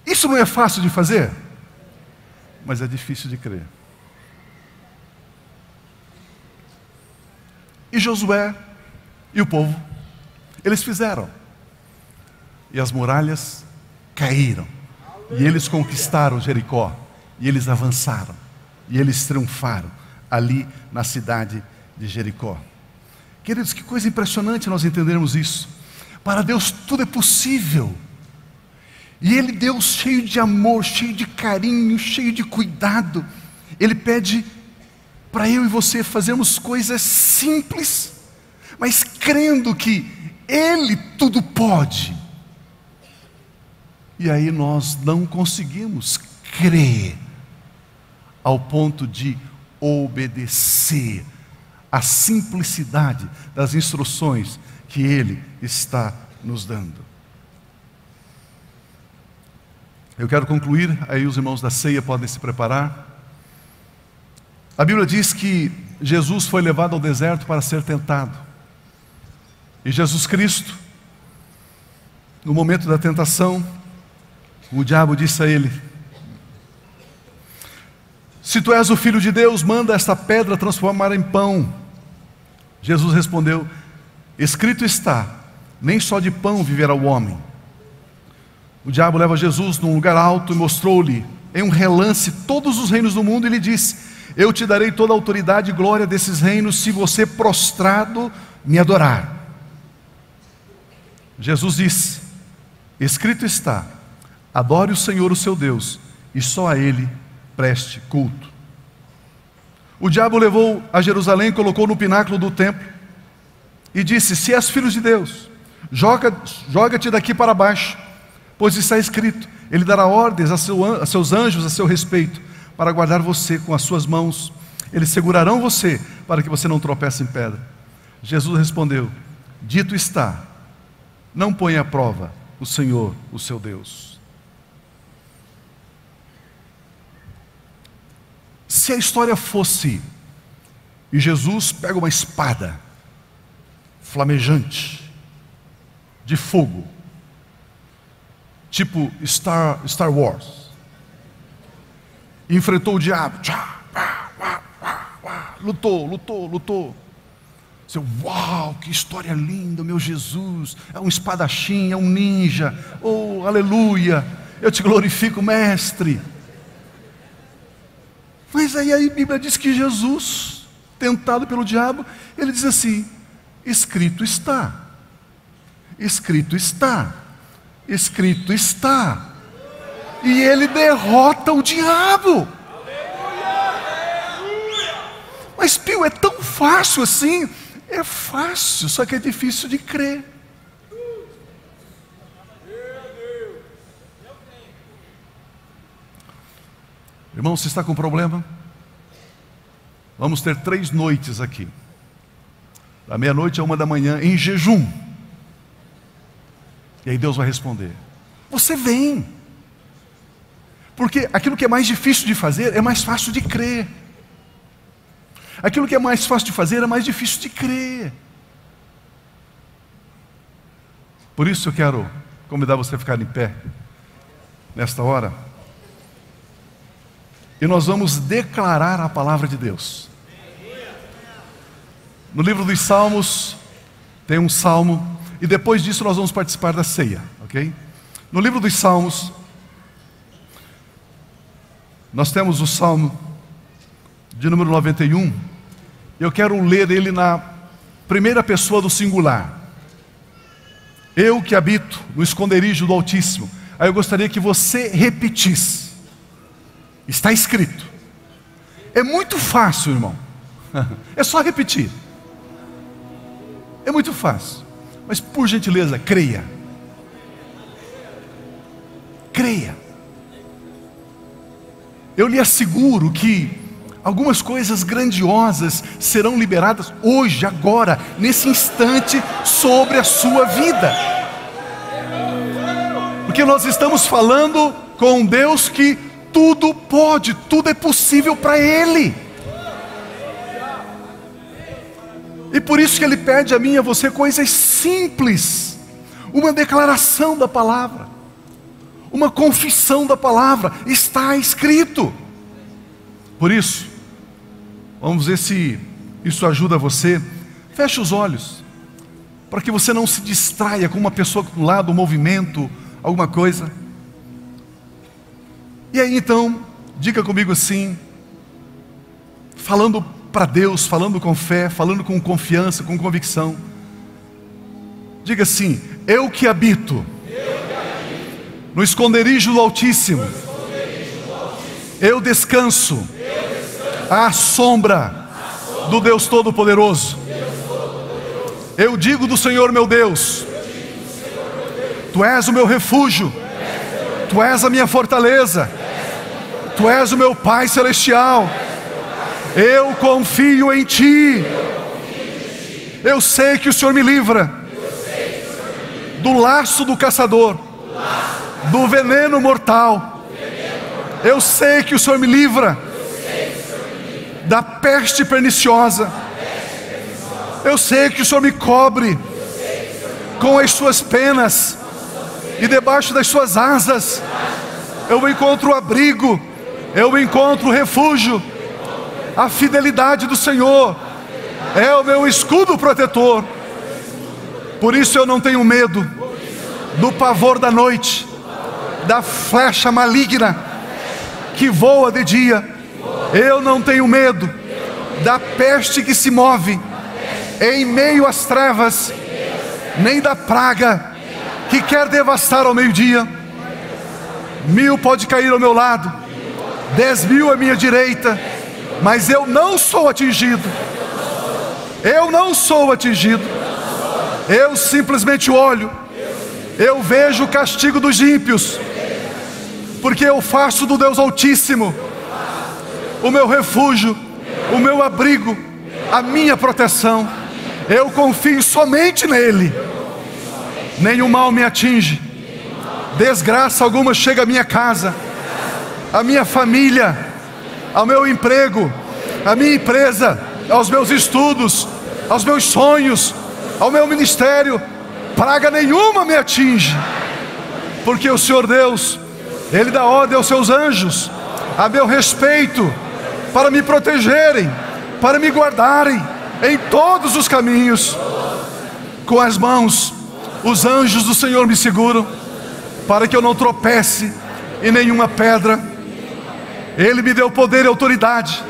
Isso não é fácil de fazer, mas é difícil de crer. E Josué e o povo, eles fizeram. E as muralhas caíram. E eles conquistaram Jericó. E eles avançaram. E eles triunfaram ali na cidade de Jericó. Queridos, que coisa impressionante nós entendermos isso. Para Deus tudo é possível. E Ele, Deus cheio de amor, cheio de carinho, cheio de cuidado, Ele pede para eu e você fazermos coisas simples, mas crendo que Ele tudo pode. E aí nós não conseguimos crer ao ponto de obedecer à simplicidade das instruções que Ele está nos dando. Eu quero concluir, aí os irmãos da ceia podem se preparar. A Bíblia diz que Jesus foi levado ao deserto para ser tentado. E Jesus Cristo, no momento da tentação, o diabo disse a ele: se tu és o Filho de Deus, manda esta pedra transformar em pão. Jesus respondeu: escrito está, nem só de pão viverá o homem. O diabo leva Jesus num lugar alto e mostrou-lhe em um relance todos os reinos do mundo e lhe disse: eu te darei toda a autoridade e glória desses reinos se você prostrado me adorar. Jesus disse: escrito está, adore o Senhor o seu Deus e só a Ele preste culto. O diabo levou a Jerusalém, colocou no pináculo do templo e disse: se és filho de Deus, joga-te daqui para baixo, pois está escrito, Ele dará ordens a seus anjos a seu respeito, para guardar você com as suas mãos, eles segurarão você, para que você não tropece em pedra. Jesus respondeu: dito está, não ponha à prova o Senhor, o seu Deus. Se a história fosse, e Jesus pega uma espada flamejante, de fogo, tipo Star Wars, e enfrentou o diabo, lutou. Você, uau, que história linda, meu Jesus, é um espadachim, é um ninja, oh, aleluia, eu te glorifico, mestre. Mas aí a Bíblia diz que Jesus, tentado pelo diabo, ele diz assim: escrito está, escrito está. E ele derrota o diabo. Mas, Pio, é tão fácil assim? É fácil, só que é difícil de crer. Irmão, você está com problema? Vamos ter 3 noites aqui, da meia-noite a 1 da manhã, em jejum. E aí Deus vai responder. Você vem. Porque aquilo que é mais difícil de fazer é mais fácil de crer. Aquilo que é mais fácil de fazer é mais difícil de crer. Por isso eu quero convidar você a ficar em pé nesta hora. E nós vamos declarar a palavra de Deus. No livro dos Salmos tem um salmo, e depois disso nós vamos participar da ceia, ok? No livro dos Salmos nós temos o salmo de número 91. Eu quero ler ele na primeira pessoa do singular. Eu que habito no esconderijo do Altíssimo. Aí eu gostaria que você repetisse. Está escrito. É muito fácil, irmão. É só repetir. É muito fácil. Mas por gentileza, creia. Creia. Eu lhe asseguro que algumas coisas grandiosas serão liberadas hoje, agora, nesse instante, sobre a sua vida. Porque nós estamos falando com um Deus que tudo pode, tudo é possível para Ele. E por isso que Ele pede a mim e a você coisas simples. Uma declaração da palavra, uma confissão da palavra, está escrito. Por isso, vamos ver se isso ajuda você. Feche os olhos, para que você não se distraia com uma pessoa do lado, um movimento, alguma coisa. E aí então, diga comigo assim, falando para Deus, falando com fé, falando com confiança, com convicção. Diga assim: eu que habito no esconderijo do Altíssimo, eu descanso à sombra do Deus Todo-Poderoso. Eu digo do Senhor meu Deus: Tu és o meu refúgio, Tu és a minha fortaleza, Tu és o meu Pai Celestial. Eu confio em Ti. Eu sei que o Senhor me livra do laço do caçador, do veneno mortal. Eu sei que o Senhor me livra da peste perniciosa. Eu sei que o Senhor me cobre com as suas penas, e debaixo das suas asas eu encontro o abrigo, eu encontro o refúgio. A fidelidade do Senhor é o meu escudo protetor. Por isso eu não tenho medo do pavor da noite, da flecha maligna que voa de dia. Eu não tenho medo da peste que se move em meio às trevas, nem da praga que quer devastar ao meio-dia. 1000 pode cair ao meu lado, 10.000 à minha direita, mas eu não sou atingido. Eu não sou atingido. Eu simplesmente olho, eu vejo o castigo dos ímpios, porque eu faço do Deus Altíssimo o meu refúgio, o meu abrigo, a minha proteção. Eu confio somente nele. Nenhum mal me atinge, desgraça alguma chega à minha casa, à minha família, ao meu emprego, à minha empresa, aos meus estudos, aos meus sonhos, ao meu ministério. Praga nenhuma me atinge, porque o Senhor Deus, Ele dá ordem aos seus anjos a meu respeito, para me protegerem, para me guardarem em todos os caminhos. Com as mãos os anjos do Senhor me seguram, para que eu não tropece em nenhuma pedra. Ele me deu poder e autoridade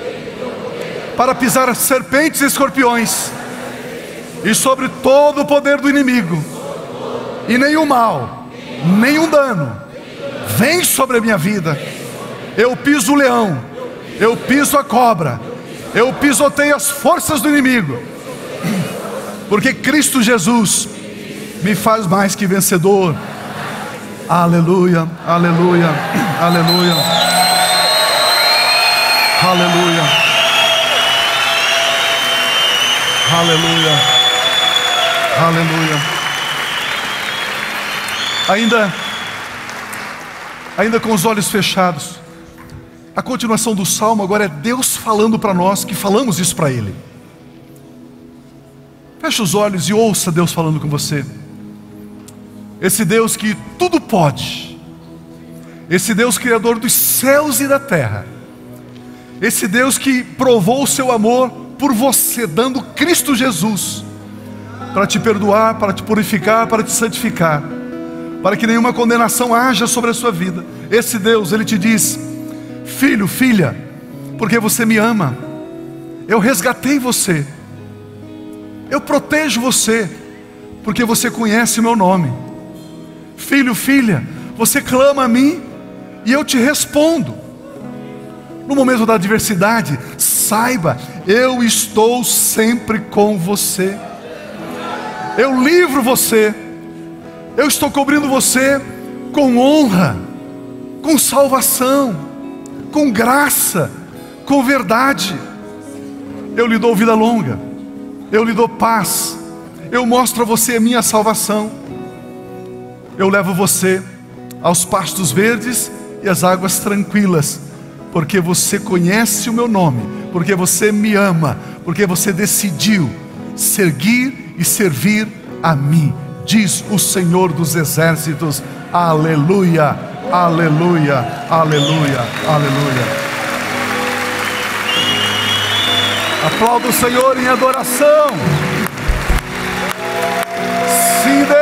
para pisar serpentes e escorpiões, e sobre todo o poder do inimigo, e nenhum mal nenhum dano vem sobre a minha vida. Eu piso o leão, eu piso a cobra, eu pisoteio as forças do inimigo, porque Cristo Jesus me faz mais que vencedor. Aleluia, aleluia, aleluia, aleluia, aleluia, aleluia. Ainda com os olhos fechados, a continuação do salmo agora é Deus falando para nós, que falamos isso para Ele. Feche os olhos e ouça Deus falando com você. Esse Deus que tudo pode, esse Deus criador dos céus e da terra, esse Deus que provou o seu amor por você, dando Cristo Jesus para te perdoar, para te purificar, para te santificar, para que nenhuma condenação haja sobre a sua vida. Esse Deus, Ele te diz: filho, filha, porque você me ama, eu resgatei você, eu protejo você, porque você conhece o meu nome. Filho, filha, você clama a mim e eu te respondo. No momento da adversidade, saiba, eu estou sempre com você. Eu livro você, eu estou cobrindo você com honra, com salvação, com graça, com verdade. Eu lhe dou vida longa, eu lhe dou paz, eu mostro a você a minha salvação. Eu levo você aos pastos verdes e às águas tranquilas, porque você conhece o meu nome, porque você me ama, porque você decidiu seguir e servir a mim, diz o Senhor dos Exércitos. Aleluia, aleluia, aleluia, aleluia. Aplauda o Senhor em adoração. Sim, Deus.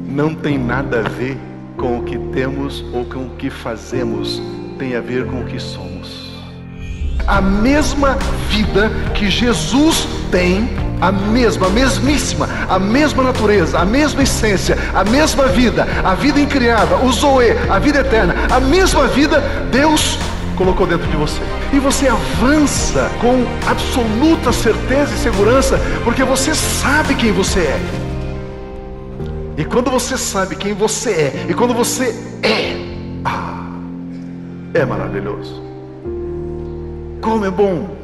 Não tem nada a ver com o que temos ou com o que fazemos, tem a ver com o que somos. A mesma vida que Jesus tem, a mesmíssima, a mesma natureza, a mesma essência, a mesma vida, a vida incriada, o Zoe, a vida eterna, a mesma vida Deus colocou dentro de você. E você avança com absoluta certeza e segurança, porque você sabe quem você é. E quando você sabe quem você é, e quando você é maravilhoso. Como é bom